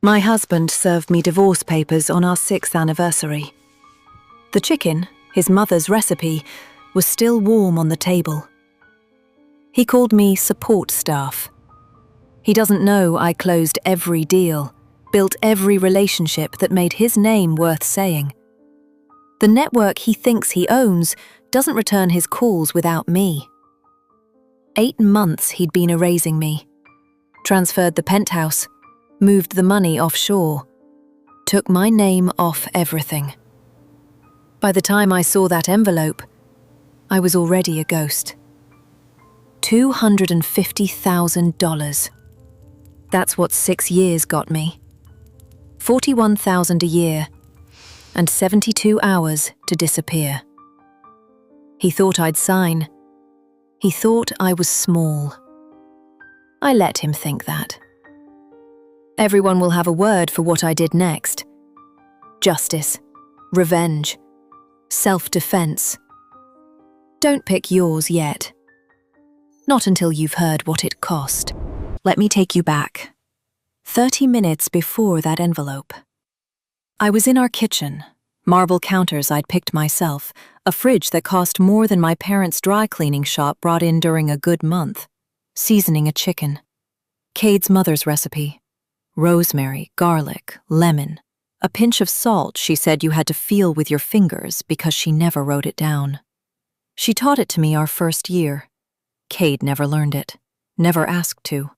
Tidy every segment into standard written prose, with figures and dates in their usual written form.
My husband served me divorce papers on our 6th anniversary. The chicken, his mother's recipe, was still warm on the table. He called me support staff. He doesn't know I closed every deal, built every relationship that made his name worth saying. The network he thinks he owns doesn't return his calls without me. 8 months he'd been erasing me. Transferred the penthouse, moved the money offshore, took my name off everything. By the time I saw that envelope, I was already a ghost. $250,000. That's what 6 years got me. $41,000 a year, and 72 hours to disappear. He thought I'd sign. He thought I was small. I let him think that. Everyone will have a word for what I did next. Justice, revenge, self-defense. Don't pick yours yet. Not until you've heard what it cost. Let me take you back. 30 minutes before that envelope. I was in our kitchen, marble counters I'd picked myself, a fridge that cost more than my parents' dry cleaning shop brought in during a good month, seasoning a chicken. Cade's mother's recipe. Rosemary, garlic, lemon. A pinch of salt she said you had to feel with your fingers because she never wrote it down. She taught it to me our first year. Cade never learned it, never asked to.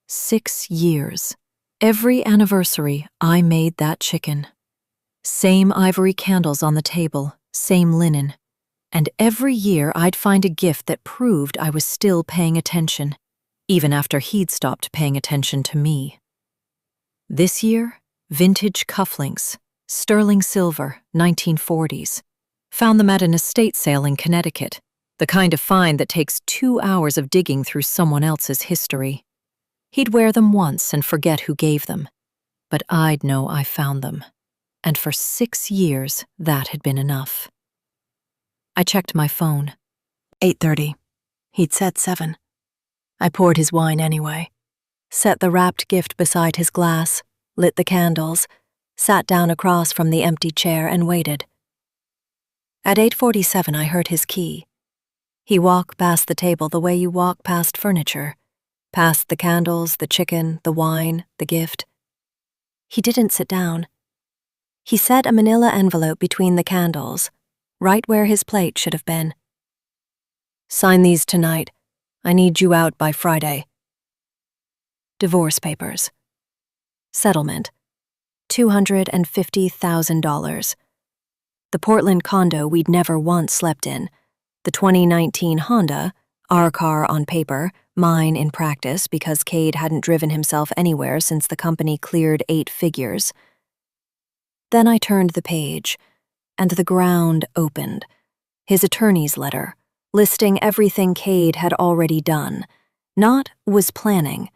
6 years. Every anniversary, I made that chicken. Same ivory candles on the table, same linen. And every year I'd find a gift that proved I was still paying attention, even after he'd stopped paying attention to me. This year, vintage cufflinks, sterling silver, 1940s. Found them at an estate sale in Connecticut, the kind of find that takes 2 hours of digging through someone else's history. He'd wear them once and forget who gave them, but I'd know I found them. And for 6 years, that had been enough. I checked my phone. 8:30. He'd said 7. I poured his wine anyway, set the wrapped gift beside his glass, lit the candles, sat down across from the empty chair and waited. At 8:47, I heard his key. He walked past the table the way you walk past furniture, past the candles, the chicken, the wine, the gift. He didn't sit down. He set a manila envelope between the candles, right where his plate should have been. Sign these tonight. I need you out by Friday. Divorce papers. Settlement. $250,000. The Portland condo we'd never once slept in. The 2019 Honda, our car on paper, mine in practice because Cade hadn't driven himself anywhere since the company cleared 8 figures. Then I turned the page, and the ground opened. His attorney's letter, listing everything Cade had already done. Not was planning,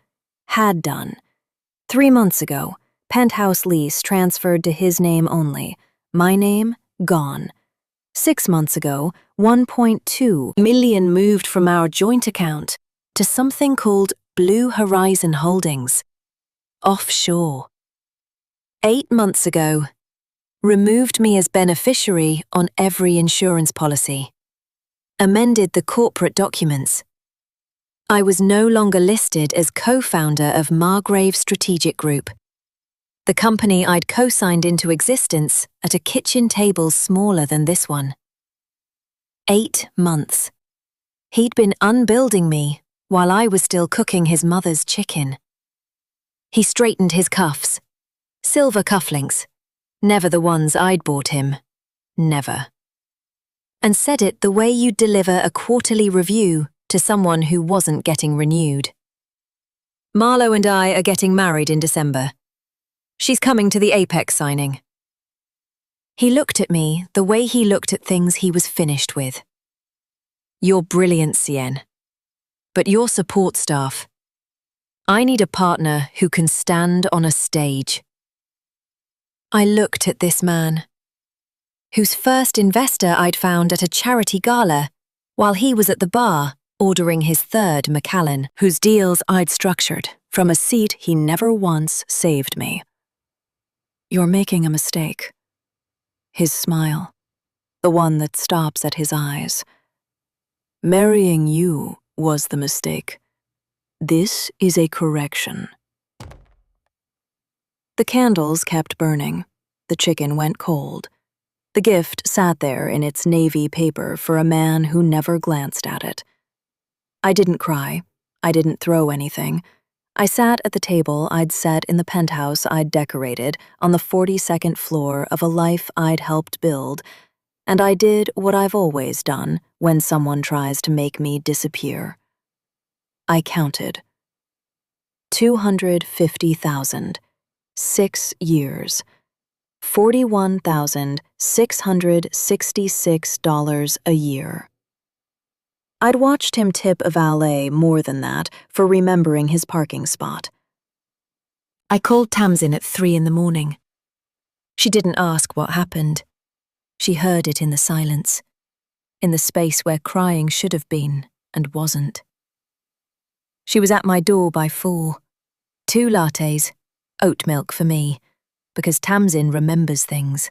had done. 3 months ago, penthouse lease transferred to his name only. My name, gone. 6 months ago, 1.2 million moved from our joint account to something called Blue Horizon Holdings. Offshore. 8 months ago, removed me as beneficiary on every insurance policy. Amended the corporate documents. I was no longer listed as co-founder of Margrave Strategic Group, the company I'd co-signed into existence at a kitchen table smaller than this one. 8 months. He'd been unbuilding me while I was still cooking his mother's chicken. He straightened his cuffs. Silver cufflinks. Never the ones I'd bought him. Never. And said it the way you'd deliver a quarterly review to someone who wasn't getting renewed. Marlo and I are getting married in December. She's coming to the Apex signing. He looked at me the way he looked at things he was finished with. You're brilliant, Cien. But you're support staff. I need a partner who can stand on a stage. I looked at this man, whose first investor I'd found at a charity gala, while he was at the bar ordering his third Macallan, whose deals I'd structured from a seat he never once saved me. "You're making a mistake." His smile, the one that stops at his eyes. "Marrying you was the mistake. This is a correction." The candles kept burning. The chicken went cold. The gift sat there in its navy paper for a man who never glanced at it. I didn't cry. I didn't throw anything. I sat at the table I'd set in the penthouse I'd decorated on the 42nd floor of a life I'd helped build, and I did what I've always done when someone tries to make me disappear. I counted. 250,000. 6 years. $41,666 a year. I'd watched him tip a valet more than that for remembering his parking spot. I called Tamsin at 3 in the morning. She didn't ask what happened. She heard it in the silence, in the space where crying should have been and wasn't. She was at my door by 4. 2 lattes, oat milk for me, because Tamsin remembers things.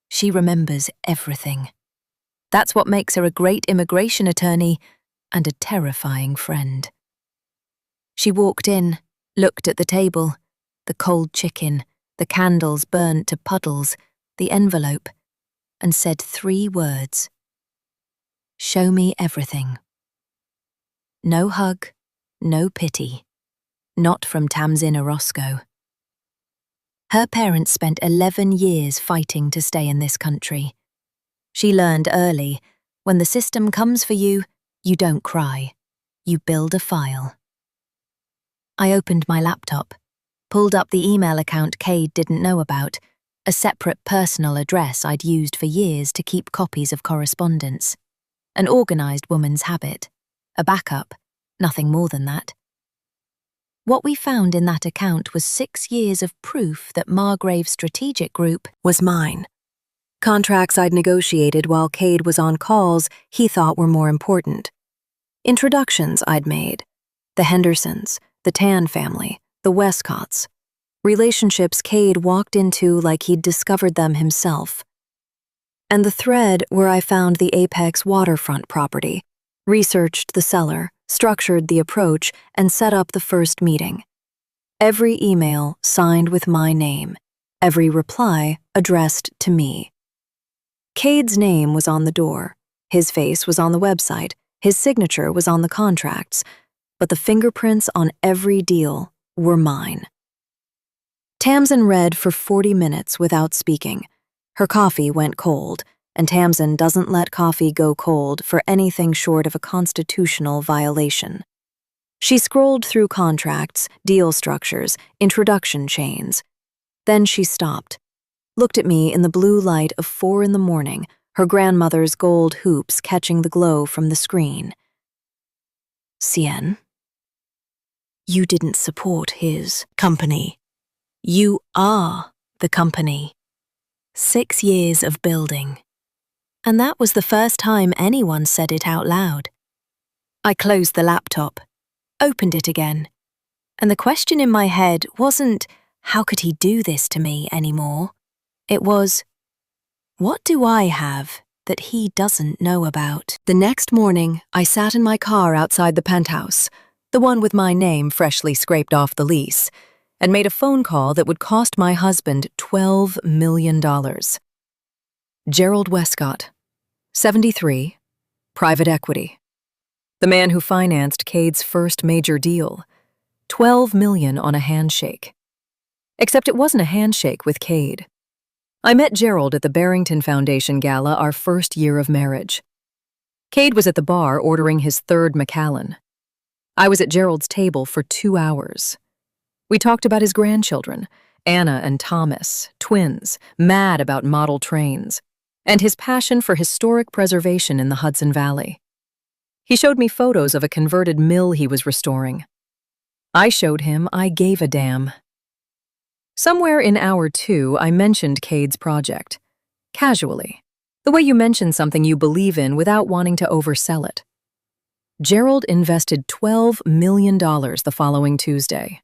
She remembers everything. That's what makes her a great immigration attorney and a terrifying friend. She walked in, looked at the table, the cold chicken, the candles burnt to puddles, the envelope, and said 3 words. "Show me everything." No hug, no pity. Not from Tamsin Orozco. Her parents spent 11 years fighting to stay in this country. She learned early, when the system comes for you, you don't cry. You build a file. I opened my laptop, pulled up the email account Cade didn't know about, a separate personal address I'd used for years to keep copies of correspondence. An organized woman's habit. A backup, nothing more than that. What we found in that account was 6 years of proof that Margrave's strategic group was mine. Contracts I'd negotiated while Cade was on calls he thought were more important. Introductions I'd made. The Hendersons, the Tan family, the Westcotts. Relationships Cade walked into like he'd discovered them himself. And the thread where I found the Apex waterfront property, researched the seller, structured the approach, and set up the first meeting. Every email signed with my name, every reply addressed to me. Cade's name was on the door, his face was on the website, his signature was on the contracts, but the fingerprints on every deal were mine. Tamsin read for 40 minutes without speaking. Her coffee went cold, and Tamsin doesn't let coffee go cold for anything short of a constitutional violation. She scrolled through contracts, deal structures, introduction chains. Then she stopped, looked at me in the blue light of 4 in the morning, her grandmother's gold hoops catching the glow from the screen. "Cien, you didn't support his company. You are the company. 6 years of building." And that was the first time anyone said it out loud. I closed the laptop, opened it again, and the question in my head wasn't, how could he do this to me anymore? It was, what do I have that he doesn't know about? The next morning, I sat in my car outside the penthouse, the one with my name freshly scraped off the lease, and made a phone call that would cost my husband $12 million. Gerald Westcott, 73, private equity. The man who financed Cade's first major deal, $12 million on a handshake. Except it wasn't a handshake with Cade. I met Gerald at the Barrington Foundation Gala our first year of marriage. Cade was at the bar ordering his 3rd Macallan. I was at Gerald's table for 2 hours. We talked about his grandchildren, Anna and Thomas, twins, mad about model trains, and his passion for historic preservation in the Hudson Valley. He showed me photos of a converted mill he was restoring. I showed him I gave a damn. Somewhere in hour 2, I mentioned Cade's project. Casually. The way you mention something you believe in without wanting to oversell it. Gerald invested $12 million the following Tuesday.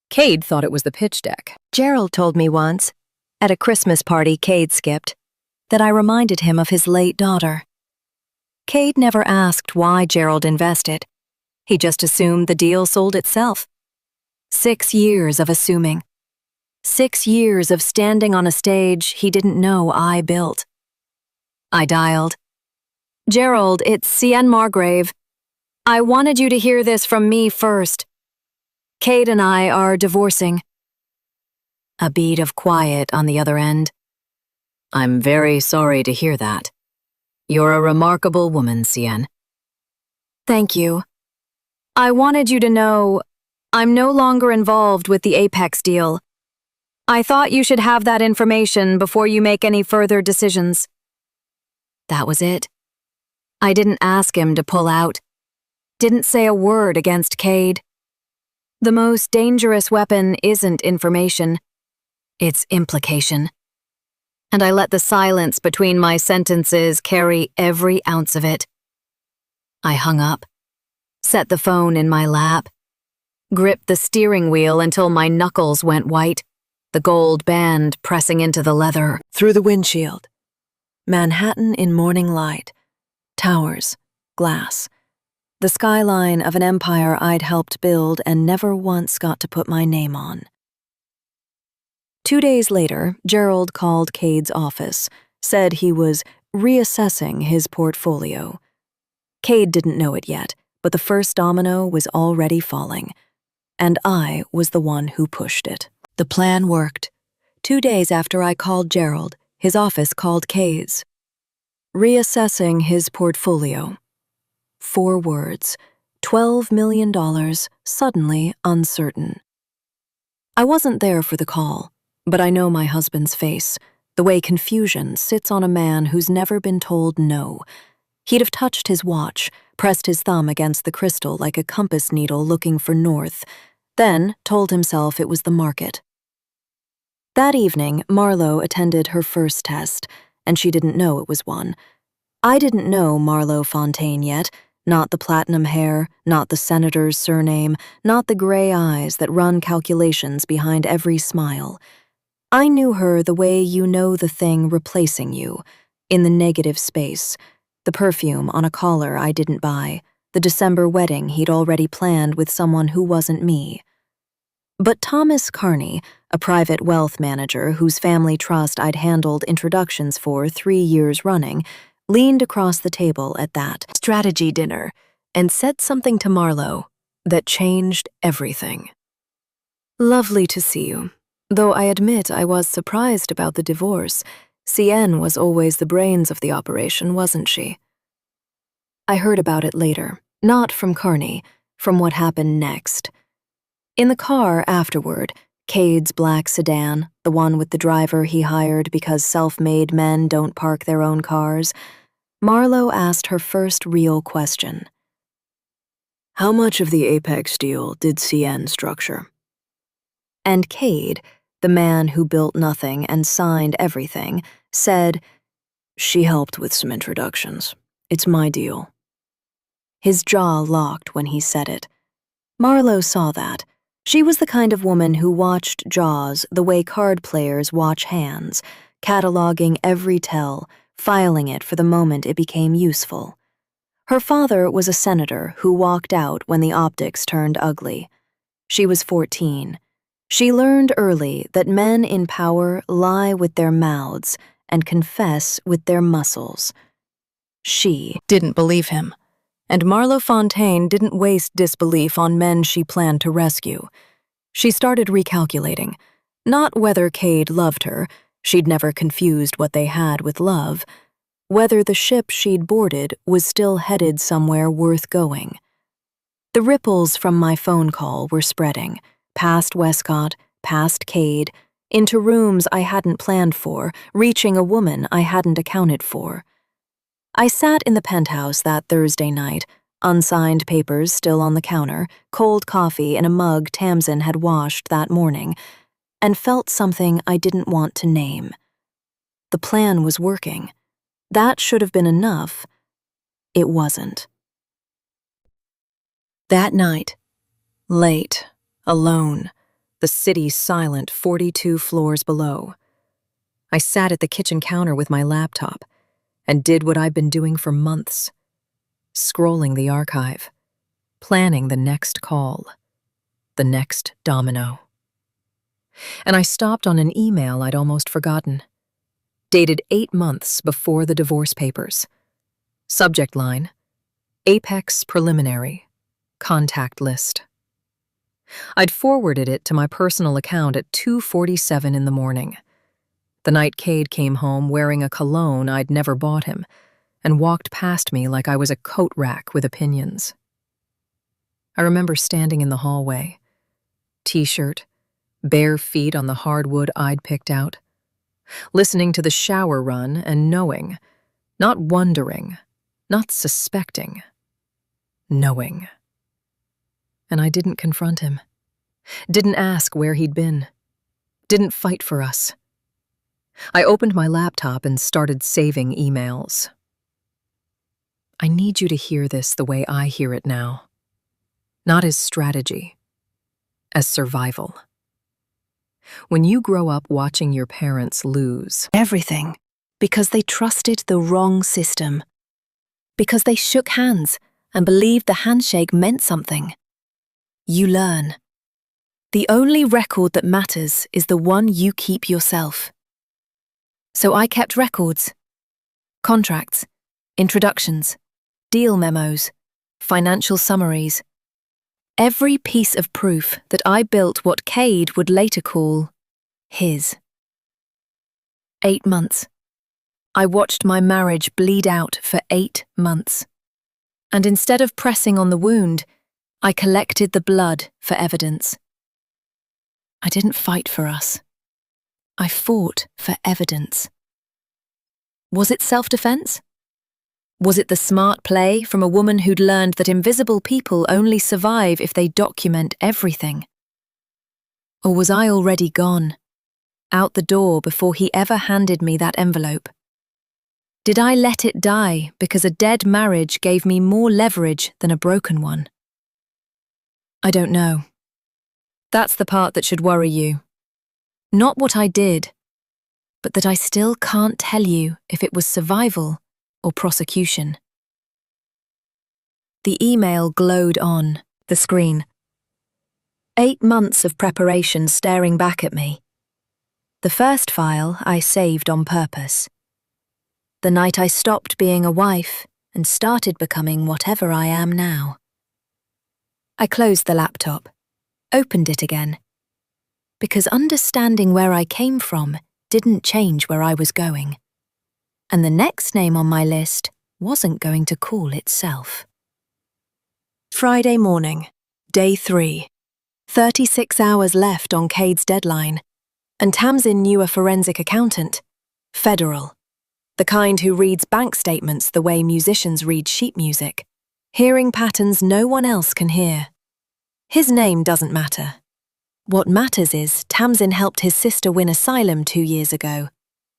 Cade thought it was the pitch deck. Gerald told me once, at a Christmas party Cade skipped, that I reminded him of his late daughter. Cade never asked why Gerald invested. He just assumed the deal sold itself. 6 years of assuming. 6 years of standing on a stage he didn't know I built. I dialed. "Gerald, it's Cian Margrave. I wanted you to hear this from me first. Cade and I are divorcing." A beat of quiet on the other end. "I'm very sorry to hear that. You're a remarkable woman, Cian." "Thank you. I wanted you to know I'm no longer involved with the Apex deal. I thought you should have that information before you make any further decisions." That was it. I didn't ask him to pull out. Didn't say a word against Cade. The most dangerous weapon isn't information. It's implication. And I let the silence between my sentences carry every ounce of it. I hung up, set the phone in my lap, gripped the steering wheel until my knuckles went white, the gold band pressing into the leather. Through the windshield. Manhattan in morning light. Towers, glass. The skyline of an empire I'd helped build and never once got to put my name on. 2 days later, Gerald called Cade's office, said he was reassessing his portfolio. Cade didn't know it yet, but the first domino was already falling, and I was the one who pushed it. The plan worked. 2 days after I called Gerald, his office called Cade's. Reassessing his portfolio. 4 words, $12 million, suddenly uncertain. I wasn't there for the call, but I know my husband's face, the way confusion sits on a man who's never been told no. He'd have touched his watch, pressed his thumb against the crystal like a compass needle looking for north, then told himself it was the market. That evening, Marlowe attended her first test, and she didn't know it was one. I didn't know Marlowe Fontaine yet, not the platinum hair, not the senator's surname, not the gray eyes that run calculations behind every smile. I knew her the way you know the thing replacing you, in the negative space, the perfume on a collar I didn't buy, the December wedding he'd already planned with someone who wasn't me. But Thomas Carney, a private wealth manager whose family trust I'd handled introductions for 3 years running, leaned across the table at that strategy dinner and said something to Marlowe that changed everything. "Lovely to see you. Though I admit I was surprised about the divorce. Cian was always the brains of the operation, wasn't she?" I heard about it later, not from Carney, from what happened next. In the car afterward, Cade's black sedan, the one with the driver he hired because self-made men don't park their own cars, Marlowe asked her first real question. "How much of the Apex deal did Cian structure?" And Cade, the man who built nothing and signed everything, said, "She helped with some introductions. It's my deal." His jaw locked when he said it. Marlowe saw that. She was the kind of woman who watched Jaws the way card players watch hands, cataloging every tell, filing it for the moment it became useful. Her father was a senator who walked out when the optics turned ugly. She was 14. She learned early that men in power lie with their mouths and confess with their muscles. She didn't believe him, and Marlowe Fontaine didn't waste disbelief on men she planned to rescue. She started recalculating, not whether Cade loved her, she'd never confused what they had with love, whether the ship she'd boarded was still headed somewhere worth going. The ripples from my phone call were spreading, past Westcott, past Cade, into rooms I hadn't planned for, reaching a woman I hadn't accounted for. I sat in the penthouse that Thursday night, unsigned papers still on the counter, cold coffee in a mug Tamsin had washed that morning, and felt something I didn't want to name. The plan was working. That should have been enough. It wasn't. That night, late, alone, the city silent 42 floors below. I sat at the kitchen counter with my laptop and did what I'd been doing for months, scrolling the archive, planning the next call, the next domino. And I stopped on an email I'd almost forgotten, dated 8 months before the divorce papers. Subject line, Apex Preliminary, contact list. I'd forwarded it to my personal account at 2:47 in the morning, the night Cade came home wearing a cologne I'd never bought him and walked past me like I was a coat rack with opinions. I remember standing in the hallway, t-shirt, bare feet on the hardwood I'd picked out, listening to the shower run and knowing, not wondering, not suspecting, knowing. And I didn't confront him, didn't ask where he'd been, didn't fight for us. I opened my laptop and started saving emails. I need you to hear this the way I hear it now, not as strategy, as survival. When you grow up watching your parents lose everything because they trusted the wrong system, because they shook hands and believed the handshake meant something, you learn. The only record that matters is the one you keep yourself. So I kept records, contracts, introductions, deal memos, financial summaries, every piece of proof that I built what Cade would later call his. 8 months. I watched my marriage bleed out for 8 months. And instead of pressing on the wound, I collected the blood for evidence. I didn't fight for us. I fought for evidence. Was it self-defense? Was it the smart play from a woman who'd learned that invisible people only survive if they document everything? Or was I already gone, out the door before he ever handed me that envelope? Did I let it die because a dead marriage gave me more leverage than a broken one? I don't know. That's the part that should worry you. Not what I did, but that I still can't tell you if it was survival or prosecution. The email glowed on the screen. 8 months of preparation staring back at me. The first file I saved on purpose. The night I stopped being a wife and started becoming whatever I am now. I closed the laptop, opened it again, because understanding where I came from didn't change where I was going. And the next name on my list wasn't going to call itself. Friday morning, day 3. 36 hours left on Cade's deadline, and Tamsin knew a forensic accountant, federal, the kind who reads bank statements the way musicians read sheet music, hearing patterns no one else can hear. His name doesn't matter. What matters is Tamsin helped his sister win asylum 2 years ago,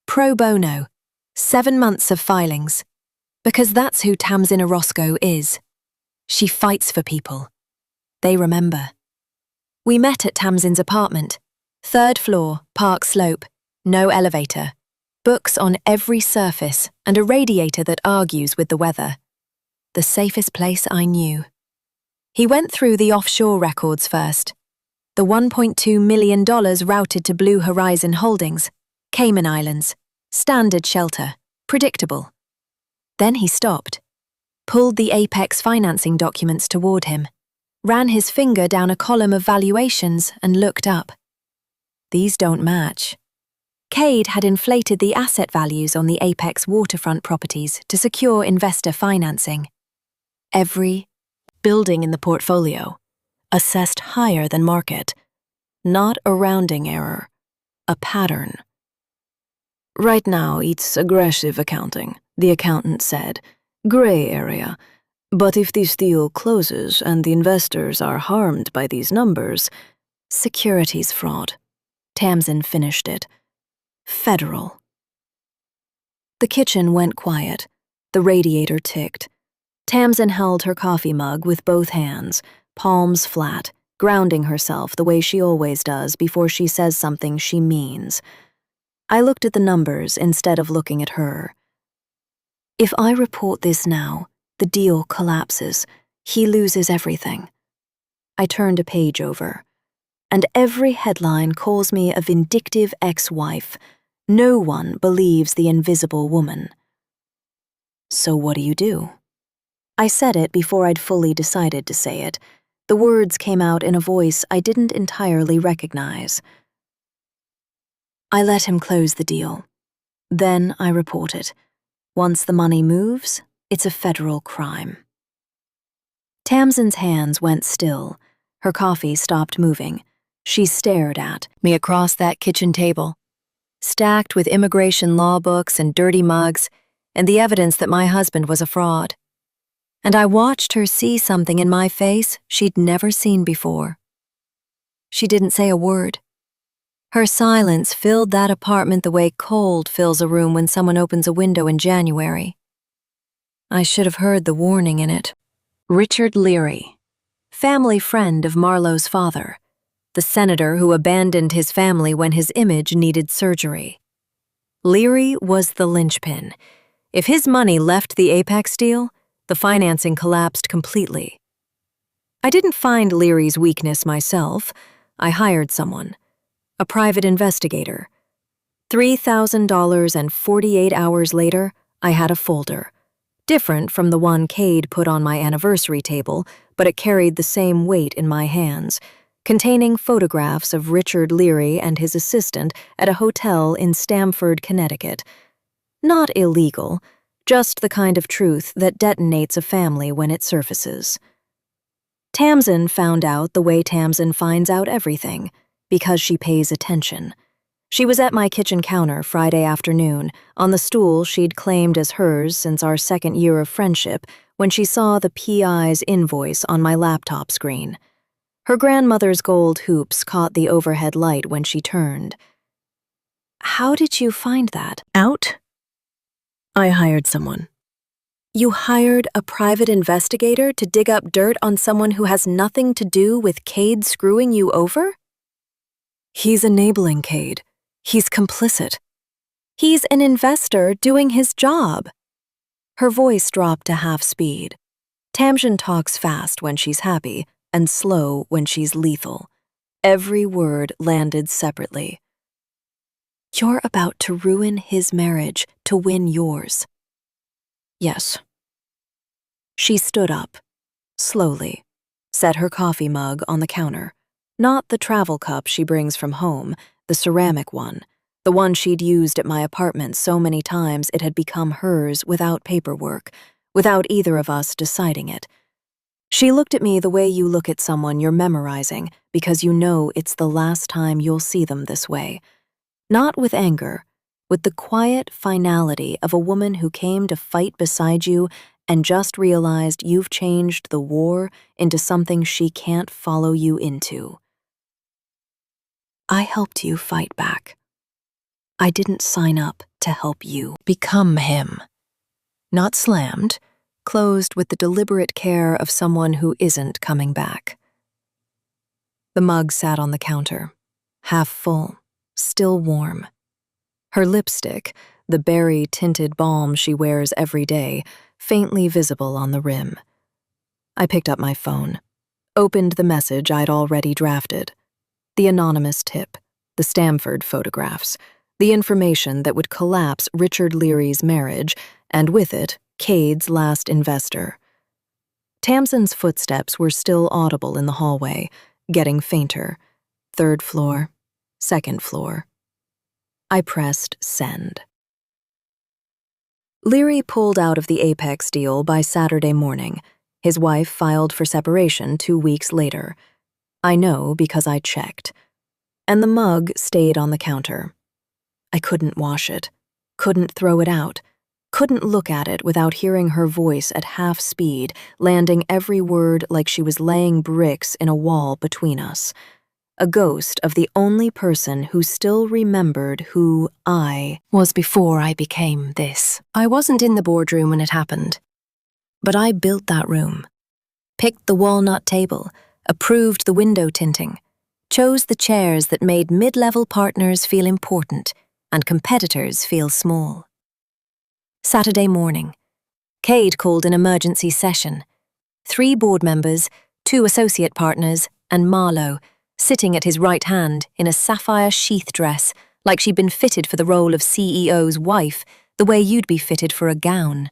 pro bono, 7 months of filings, because that's who Tamsin Orozco is. She fights for people. They remember. We met at Tamsin's apartment, 3rd floor, Park Slope, no elevator, books on every surface and a radiator that argues with the weather. The safest place I knew. He went through the offshore records first. The $1.2 million routed to Blue Horizon Holdings, Cayman Islands, standard shelter, predictable. Then he stopped, pulled the Apex financing documents toward him, ran his finger down a column of valuations and looked up. These don't match. Cade had inflated the asset values on the Apex waterfront properties to secure investor financing. Every building in the portfolio assessed higher than market, not a rounding error, a pattern. Right now, it's aggressive accounting, the accountant said. Gray area. But if this deal closes and the investors are harmed by these numbers, securities fraud. Tamsin finished it. Federal. The kitchen went quiet. The radiator ticked. Tamsin held her coffee mug with both hands, palms flat, grounding herself the way she always does before she says something she means. I looked at the numbers instead of looking at her. If I report this now, the deal collapses. He loses everything. I turned a page over, and every headline calls me a vindictive ex-wife. No one believes the invisible woman. So what do? I said it before I'd fully decided to say it. The words came out in a voice I didn't entirely recognize. I let him close the deal. Then I report it. Once the money moves, it's a federal crime. Tamsin's hands went still. Her coffee stopped moving. She stared at me across that kitchen table, stacked with immigration law books and dirty mugs, and the evidence that my husband was a fraud. And I watched her see something in my face she'd never seen before. She didn't say a word. Her silence filled that apartment the way cold fills a room when someone opens a window in January. I should have heard the warning in it. Richard Leary, family friend of Marlowe's father, the senator who abandoned his family when his image needed surgery. Leary was the linchpin. If his money left the Apex deal, the financing collapsed completely. I didn't find Leary's weakness myself. I hired someone, a private investigator. $3,000 and 48 hours later, I had a folder. Different from the one Cade put on my anniversary table, but it carried the same weight in my hands, containing photographs of Richard Leary and his assistant at a hotel in Stamford, Connecticut. Not illegal, just the kind of truth that detonates a family when it surfaces. Tamsin found out the way Tamsin finds out everything, because she pays attention. She was at my kitchen counter Friday afternoon, on the stool she'd claimed as hers since our second year of friendship, when she saw the PI's invoice on my laptop screen. Her grandmother's gold hoops caught the overhead light when she turned. "How did you find that out?" "I hired someone." "You hired a private investigator to dig up dirt on someone who has nothing to do with Cade screwing you over?" "He's enabling Cade. He's complicit." "He's an investor doing his job." Her voice dropped to half speed. Tamsin talks fast when she's happy and slow when she's lethal. Every word landed separately. "You're about to ruin his marriage to win yours." "Yes." She stood up, slowly, set her coffee mug on the counter. Not the travel cup she brings from home, the ceramic one, the one she'd used at my apartment so many times it had become hers without paperwork, without either of us deciding it. She looked at me the way you look at someone you're memorizing because you know it's the last time you'll see them this way. Not with anger, with the quiet finality of a woman who came to fight beside you and just realized you've changed the war into something she can't follow you into. I helped you fight back. I didn't sign up to help you become him. Not slammed, closed with the deliberate care of someone who isn't coming back. The mug sat on the counter, half full, still warm. Her lipstick, the berry-tinted balm she wears every day, faintly visible on the rim. I picked up my phone, opened the message I'd already drafted. The anonymous tip, the Stamford photographs, the information that would collapse Richard Leary's marriage, and with it, Cade's last investor. Tamsin's footsteps were still audible in the hallway, getting fainter. 3rd floor, 2nd floor. I pressed send. Leary pulled out of the Apex deal by Saturday morning. His wife filed for separation 2 weeks later. I know because I checked. And the mug stayed on the counter. I couldn't wash it, couldn't throw it out, couldn't look at it without hearing her voice at half speed, landing every word like she was laying bricks in a wall between us. A ghost of the only person who still remembered who I was before I became this. I wasn't in the boardroom when it happened, but I built that room, picked the walnut table, approved the window tinting, chose the chairs that made mid-level partners feel important and competitors feel small. Saturday morning, Cade called an emergency session. 3 board members, 2 associate partners, and Marlowe, sitting at his right hand in a sapphire sheath dress like she'd been fitted for the role of CEO's wife, the way you'd be fitted for a gown.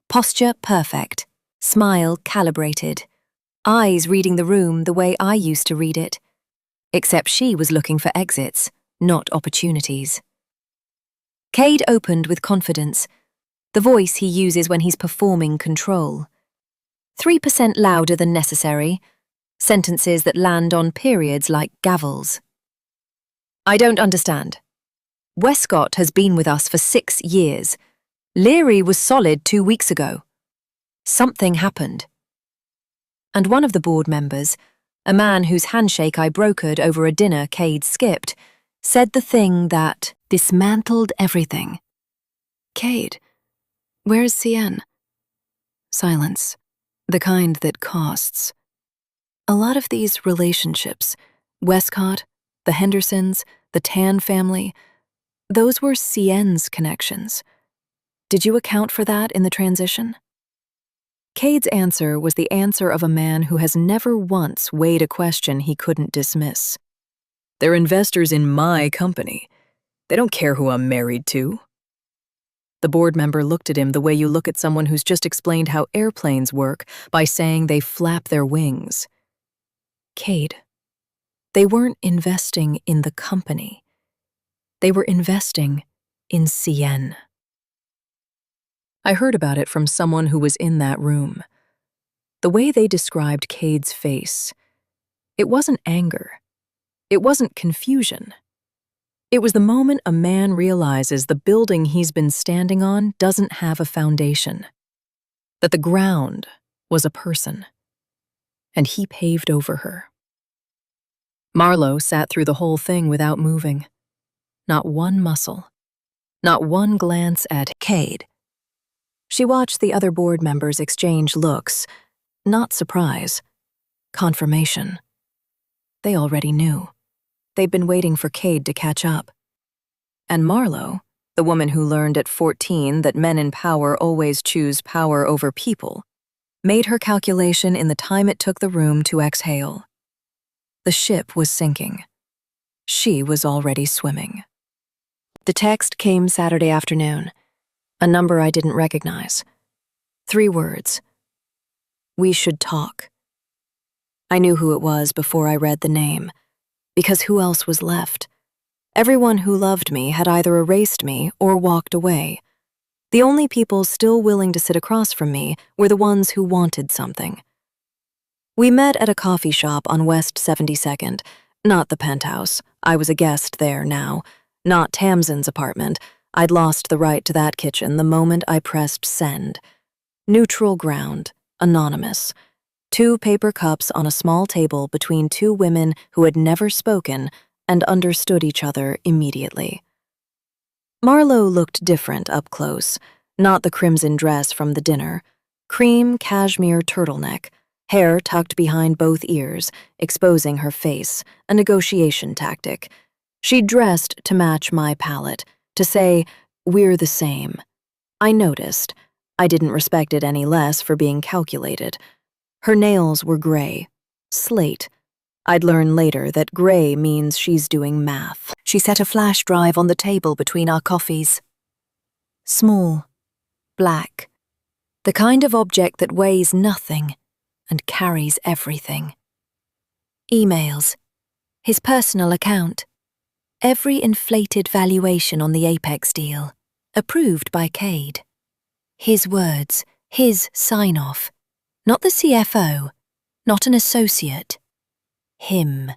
Posture perfect, smile calibrated, eyes reading the room the way I used to read it. Except she was looking for exits, not opportunities. Cade opened with confidence, the voice he uses when he's performing control. 3% louder than necessary, sentences that land on periods like gavels. I don't understand. Westcott has been with us for 6 years. Leary was solid 2 weeks ago. Something happened. And one of the board members, a man whose handshake I brokered over a dinner Cade skipped, said the thing that dismantled everything. Cade, where's CN? Silence, the kind that costs. A lot of these relationships, Westcott, the Hendersons, the Tan family, those were CN's connections. Did you account for that in the transition? Cade's answer was the answer of a man who has never once weighed a question he couldn't dismiss. They're investors in my company. They don't care who I'm married to. The board member looked at him the way you look at someone who's just explained how airplanes work by saying they flap their wings. Cade, they weren't investing in the company. They were investing in CN. I heard about it from someone who was in that room. The way they described Cade's face, it wasn't anger. It wasn't confusion. It was the moment a man realizes the building he's been standing on doesn't have a foundation, that the ground was a person, and he paved over her. Marlowe sat through the whole thing without moving. Not one muscle, not one glance at Cade. She watched the other board members exchange looks, not surprise, confirmation. They already knew. They'd been waiting for Cade to catch up. And Marlowe, the woman who learned at 14 that men in power always choose power over people, made her calculation in the time it took the room to exhale. The ship was sinking. She was already swimming. The text came Saturday afternoon, a number I didn't recognize. 3 words. We should talk. I knew who it was before I read the name, because who else was left? Everyone who loved me had either erased me or walked away. The only people still willing to sit across from me were the ones who wanted something. We met at a coffee shop on West 72nd, not the penthouse. I was a guest there now, not Tamsin's apartment. I'd lost the right to that kitchen the moment I pressed send. Neutral ground, anonymous. 2 paper cups on a small table between 2 women who had never spoken and understood each other immediately. Marlowe looked different up close, not the crimson dress from the dinner. Cream cashmere turtleneck, hair tucked behind both ears, exposing her face, a negotiation tactic. She dressed to match my palette, to say, we're the same. I noticed. I didn't respect it any less for being calculated. Her nails were gray, slate. I'd learn later that gray means she's doing math. She set a flash drive on the table between our coffees. Small, black, the kind of object that weighs nothing and carries everything. Emails, his personal account, every inflated valuation on the Apex deal, approved by Cade. His words, his sign-off, not the CFO, not an associate. Him.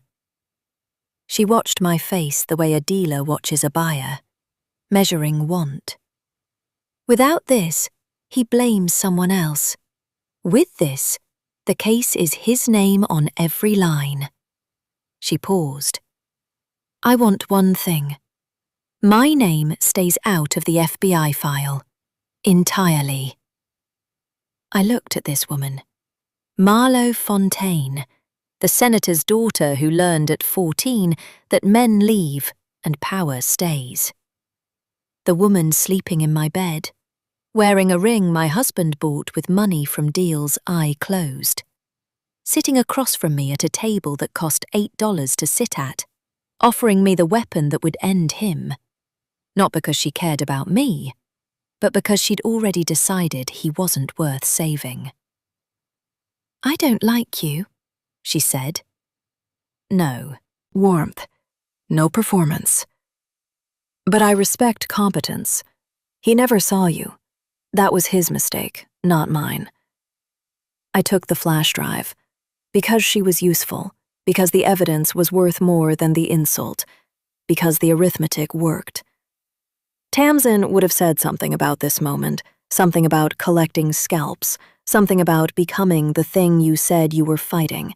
She watched my face the way a dealer watches a buyer, measuring want. Without this, he blames someone else. With this, the case is his name on every line. She paused. I want one thing. My name stays out of the FBI file. Entirely. I looked at this woman. Marlowe Fontaine, the senator's daughter who learned at 14 that men leave and power stays. The woman sleeping in my bed, wearing a ring my husband bought with money from deals I closed. Sitting across from me at a table that cost $8 to sit at, offering me the weapon that would end him. Not because she cared about me, but because she'd already decided he wasn't worth saving. "I don't like you," she said. No warmth, no performance. But I respect competence. He never saw you. That was his mistake, not mine. I took the flash drive, because she was useful, because the evidence was worth more than the insult, because the arithmetic worked. Tamsin would have said something about this moment, something about collecting scalps, something about becoming the thing you said you were fighting.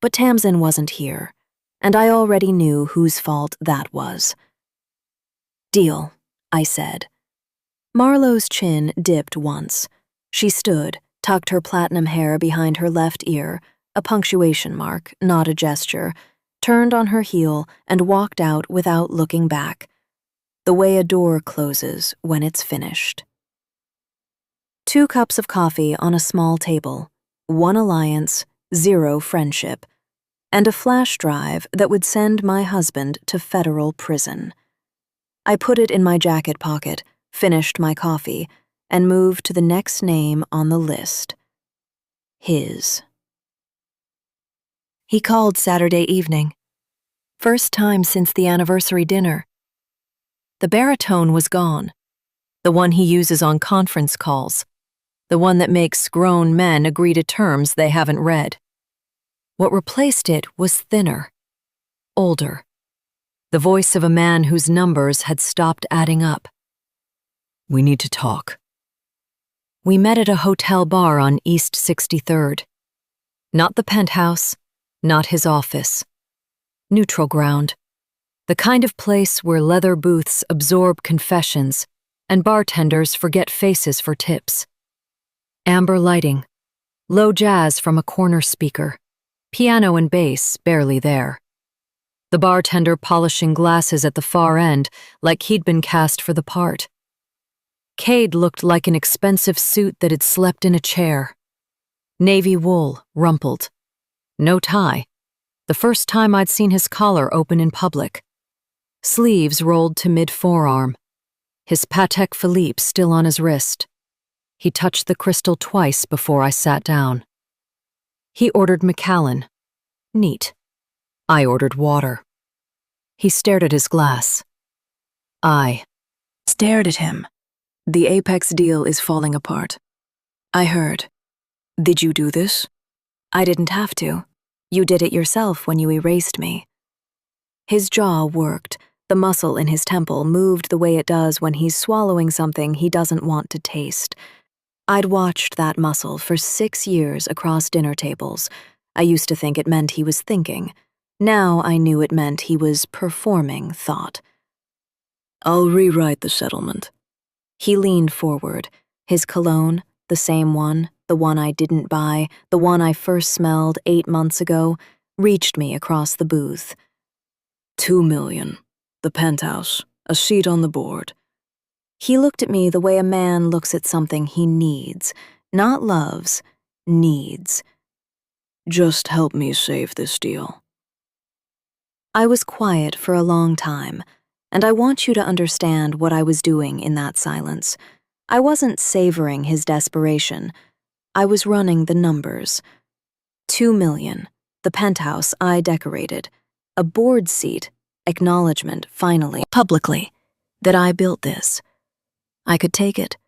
But Tamsin wasn't here, and I already knew whose fault that was. "Deal," I said. Marlowe's chin dipped once. She stood, tucked her platinum hair behind her left ear, a punctuation mark, not a gesture, turned on her heel and walked out without looking back, the way a door closes when it's finished. 2 cups of coffee on a small table, 1 alliance, 0 friendship, and a flash drive that would send my husband to federal prison. I put it in my jacket pocket, finished my coffee, and moved to the next name on the list. His. He called Saturday evening. First time since the anniversary dinner. The baritone was gone, the one he uses on conference calls, the one that makes grown men agree to terms they haven't read. What replaced it was thinner, older, the voice of a man whose numbers had stopped adding up. "We need to talk." We met at a hotel bar on East 63rd. Not the penthouse, not his office. Neutral ground. The kind of place where leather booths absorb confessions and bartenders forget faces for tips. Amber lighting, low jazz from a corner speaker, piano and bass barely there. The bartender polishing glasses at the far end like he'd been cast for the part. Cade looked like an expensive suit that had slept in a chair. Navy wool, rumpled. No tie. The first time I'd seen his collar open in public. Sleeves rolled to mid-forearm. His Patek Philippe still on his wrist. He touched the crystal twice before I sat down. He ordered Macallan. Neat. I ordered water. He stared at his glass. I stared at him. "The Apex deal is falling apart." I heard. "Did you do this?" "I didn't have to. You did it yourself when you erased me." His jaw worked. The muscle in his temple moved the way it does when he's swallowing something he doesn't want to taste. I'd watched that muscle for 6 years across dinner tables. I used to think it meant he was thinking. Now I knew it meant he was performing thought. "I'll rewrite the settlement." He leaned forward, his cologne, the same one, the one I didn't buy, the one I first smelled 8 months ago, reached me across the booth. $2 million. The penthouse, a seat on the board. He looked at me the way a man looks at something he needs, not loves, needs. "Just help me save this deal." I was quiet for a long time, and I want you to understand what I was doing in that silence. I wasn't savoring his desperation. I was running the numbers. 2 million, the penthouse I decorated, a board seat, acknowledgement, finally, publicly, that I built this. I could take it,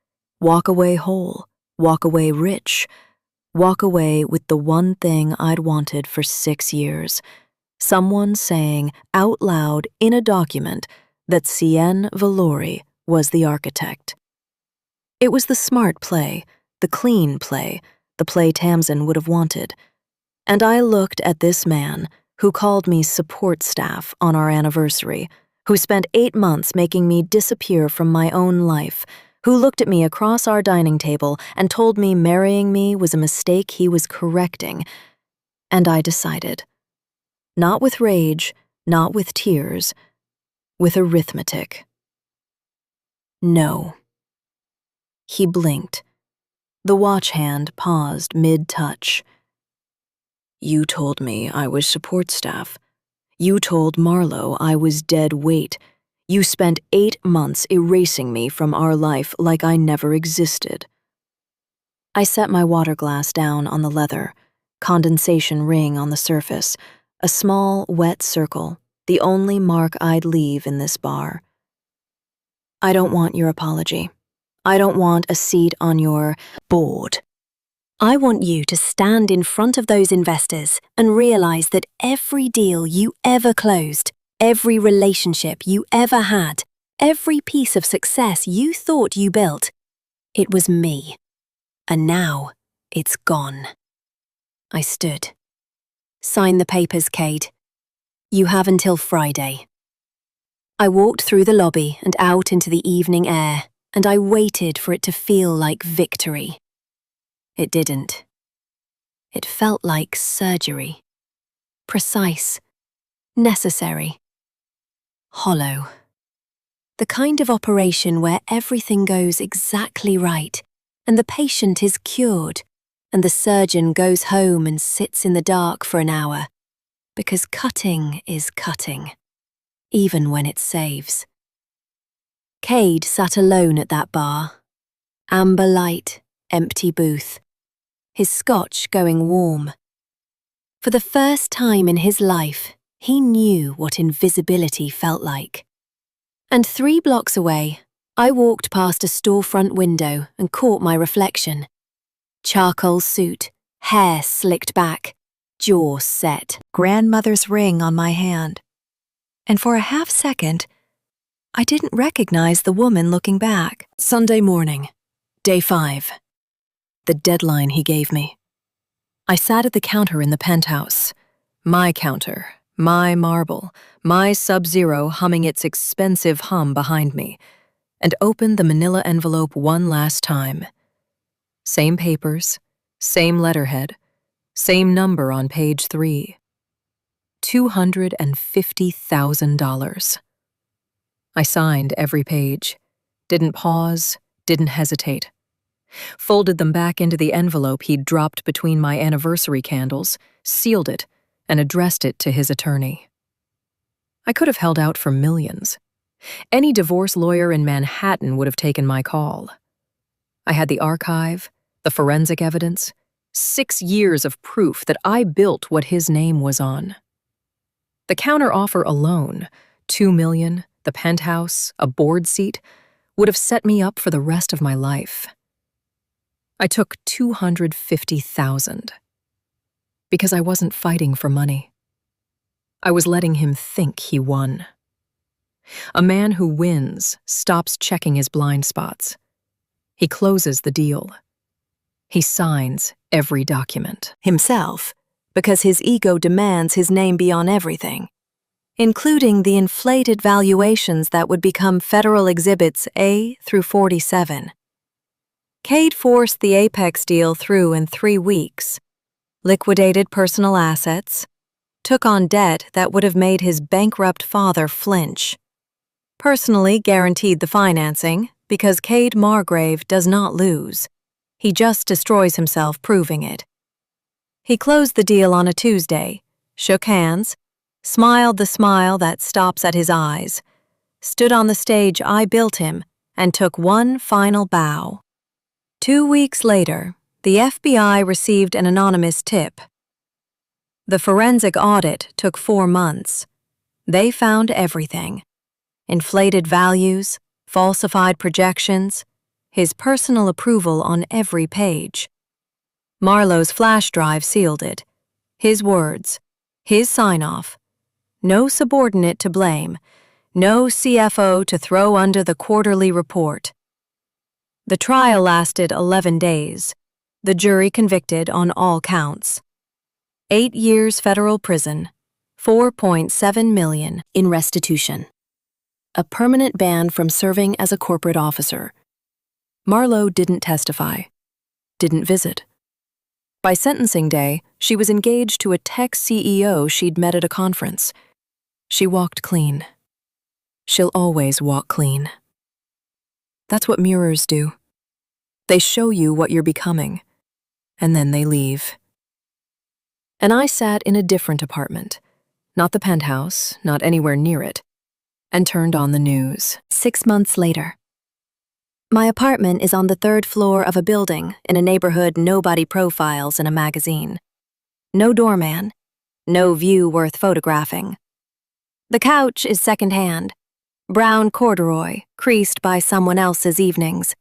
walk away whole, walk away rich, walk away with the one thing I'd wanted for 6 years. Someone saying out loud in a document that Cien Valori was the architect. It was the smart play, the clean play, the play Tamsin would have wanted. And I looked at this man who called me support staff on our anniversary, who spent 8 months making me disappear from my own life, who looked at me across our dining table and told me marrying me was a mistake he was correcting. And I decided. Not with rage, not with tears, with arithmetic. No. He blinked. The watch hand paused mid-touch. You told me I was support staff. You told Marlowe I was dead weight. You spent 8 months erasing me from our life like I never existed. I set my water glass down on the leather, condensation ring on the surface, a small, wet circle, the only mark I'd leave in this bar. I don't want your apology. I don't want a seat on your board. I want you to stand in front of those investors and realize that every deal you ever closed, every relationship you ever had, every piece of success you thought you built, it was me. And now, it's gone. I stood. Sign the papers, Cade. You have until Friday. I walked through the lobby and out into the evening air, and I waited for it to feel like victory. It didn't. It felt like surgery. Precise. Necessary. Hollow. The kind of operation where everything goes exactly right, and the patient is cured, and the surgeon goes home and sits in the dark for an hour, because cutting is cutting, even when it saves. Cade sat alone at that bar. Amber light, empty booth. His scotch going warm. For the first time in his life, he knew what invisibility felt like. And 3 blocks away, I walked past a storefront window and caught my reflection. Charcoal suit, hair slicked back, jaw set, grandmother's ring on my hand. And for a half second, I didn't recognize the woman looking back. Sunday morning, day 5. The deadline he gave me. I sat at the counter in the penthouse. My counter, my marble, my Sub-Zero humming its expensive hum behind me, and opened the manila envelope one last time. Same papers, same letterhead, same number on page 3. $250,000. I signed every page, didn't pause, didn't hesitate. Folded them back into the envelope he'd dropped between my anniversary candles, sealed it, and addressed it to his attorney. I could have held out for millions. Any divorce lawyer in Manhattan would have taken my call. I had the archive, the forensic evidence, 6 years of proof that I built what his name was on. The counteroffer alone, $2 million, the penthouse, a board seat, would have set me up for the rest of my life. I took $250,000 because I wasn't fighting for money. I was letting him think he won. A man who wins stops checking his blind spots. He closes the deal. He signs every document. Himself, because his ego demands his name be on everything, including the inflated valuations that would become Federal Exhibits A through 47. Cade forced the Apex deal through in 3 weeks, liquidated personal assets, took on debt that would have made his bankrupt father flinch, personally guaranteed the financing because Cade Margrave does not lose. He just destroys himself proving it. He closed the deal on a Tuesday, shook hands, smiled the smile that stops at his eyes, stood on the stage I built him, and took one final bow. 2 weeks later, the FBI received an anonymous tip. The forensic audit took 4 months. They found everything. Inflated values, falsified projections, his personal approval on every page. Marlowe's flash drive sealed it. His words, his sign-off. No subordinate to blame, no CFO to throw under the quarterly report. The trial lasted 11 days. The jury convicted on all counts. 8 years federal prison, $4.7 million in restitution. A permanent ban from serving as a corporate officer. Marlowe didn't testify, didn't visit. By sentencing day, she was engaged to a tech CEO she'd met at a conference. She walked clean. She'll always walk clean. That's what mirrors do. They show you what you're becoming, and then they leave. And I sat in a different apartment, not the penthouse, not anywhere near it, and turned on the news. 6 months later. My apartment is on the 3rd floor of a building in a neighborhood nobody profiles in a magazine. No doorman, no view worth photographing. The couch is secondhand, brown corduroy, creased by someone else's evenings.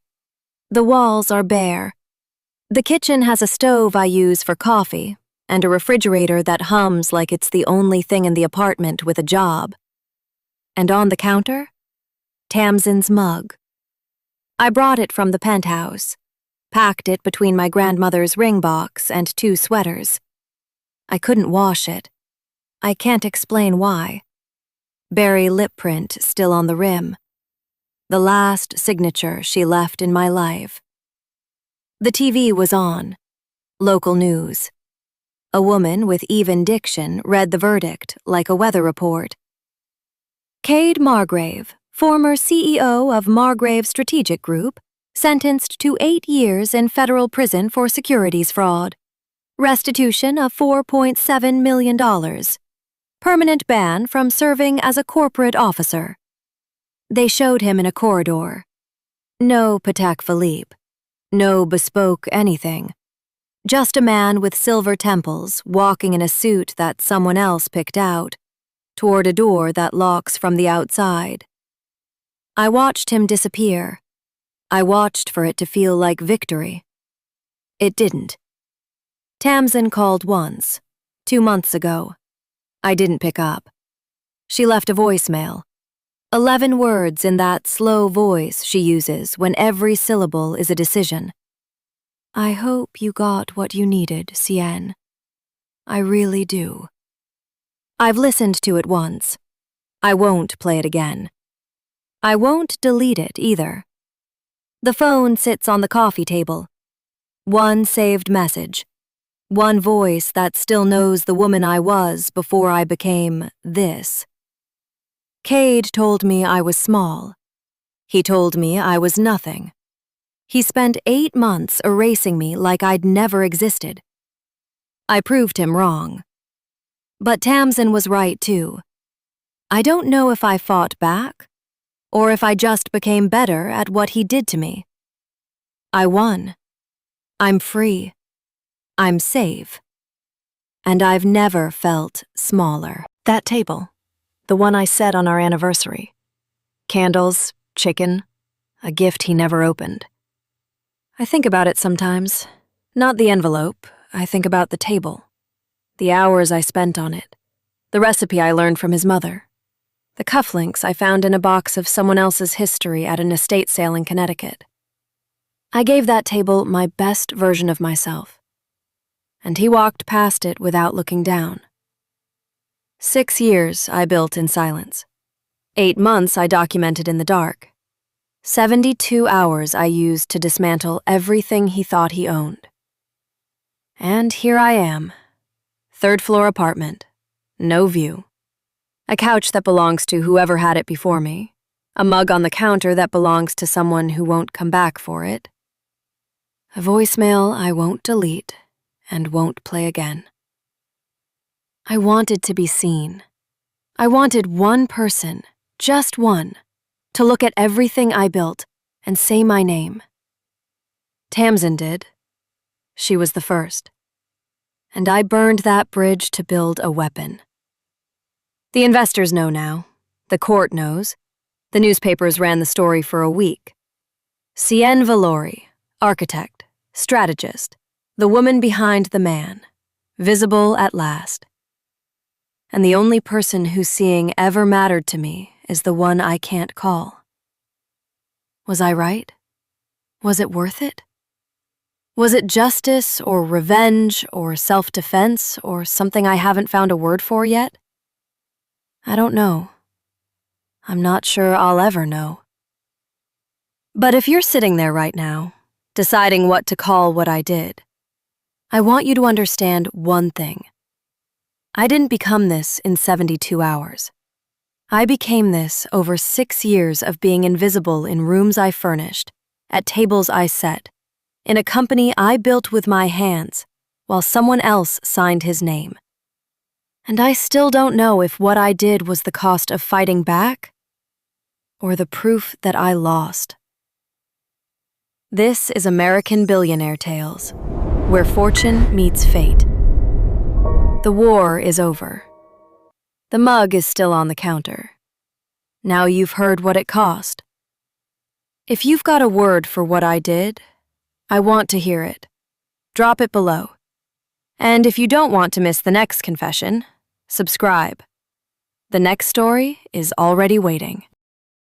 The walls are bare. The kitchen has a stove I use for coffee and a refrigerator that hums like it's the only thing in the apartment with a job. And on the counter, Tamsin's mug. I brought it from the penthouse, packed it between my grandmother's ring box and 2 sweaters. I couldn't wash it. I can't explain why. Berry lip print still on the rim. The last signature she left in my life. The TV was on. Local news. A woman with even diction read the verdict like a weather report. Cade Margrave, former CEO of Margrave Strategic Group, sentenced to 8 years in federal prison for securities fraud. Restitution of $4.7 million. Permanent ban from serving as a corporate officer. They showed him in a corridor. No Patek Philippe. No bespoke anything. Just a man with silver temples walking in a suit that someone else picked out, toward a door that locks from the outside. I watched him disappear. I watched for it to feel like victory. It didn't. Tamsin called once, 2 months ago. I didn't pick up. She left a voicemail. 11 words in that slow voice she uses when every syllable is a decision. I hope you got what you needed, Cien. I really do. I've listened to it once. I won't play it again. I won't delete it either. The phone sits on the coffee table. One saved message. One voice that still knows the woman I was before I became this. Cade told me I was small. He told me I was nothing. He spent 8 months erasing me like I'd never existed. I proved him wrong. But Tamsin was right too. I don't know if I fought back, or if I just became better at what he did to me. I won. I'm free. I'm safe. And I've never felt smaller. That table, the one I set on our anniversary. Candles, chicken, a gift he never opened. I think about it sometimes. Not the envelope, I think about the table. The hours I spent on it. The recipe I learned from his mother. The cufflinks I found in a box of someone else's history at an estate sale in Connecticut. I gave that table my best version of myself. And he walked past it without looking down. 6 years I built in silence. 8 months I documented in the dark. 72 hours I used to dismantle everything he thought he owned. And here I am. 3rd floor apartment. No view. A couch that belongs to whoever had it before me. A mug on the counter that belongs to someone who won't come back for it. A voicemail I won't delete and won't play again. I wanted to be seen. I wanted one person, just one, to look at everything I built and say my name. Tamsin did. She was the first. And I burned that bridge to build a weapon. The investors know now. The court knows. The newspapers ran the story for a week. Cien Valori, architect, strategist, the woman behind the man, visible at last. And the only person whose seeing ever mattered to me is the one I can't call. Was I right? Was it worth it? Was it justice or revenge or self-defense or something I haven't found a word for yet? I don't know. I'm not sure I'll ever know. But if you're sitting there right now, deciding what to call what I did, I want you to understand one thing. I didn't become this in 72 hours. I became this over 6 years of being invisible in rooms I furnished, at tables I set, in a company I built with my hands, while someone else signed his name. And I still don't know if what I did was the cost of fighting back, or the proof that I lost. This is American Billionaire Tales, where fortune meets fate. The war is over. The mug is still on the counter. Now you've heard what it cost. If you've got a word for what I did, I want to hear it. Drop it below. And if you don't want to miss the next confession, subscribe. The next story is already waiting.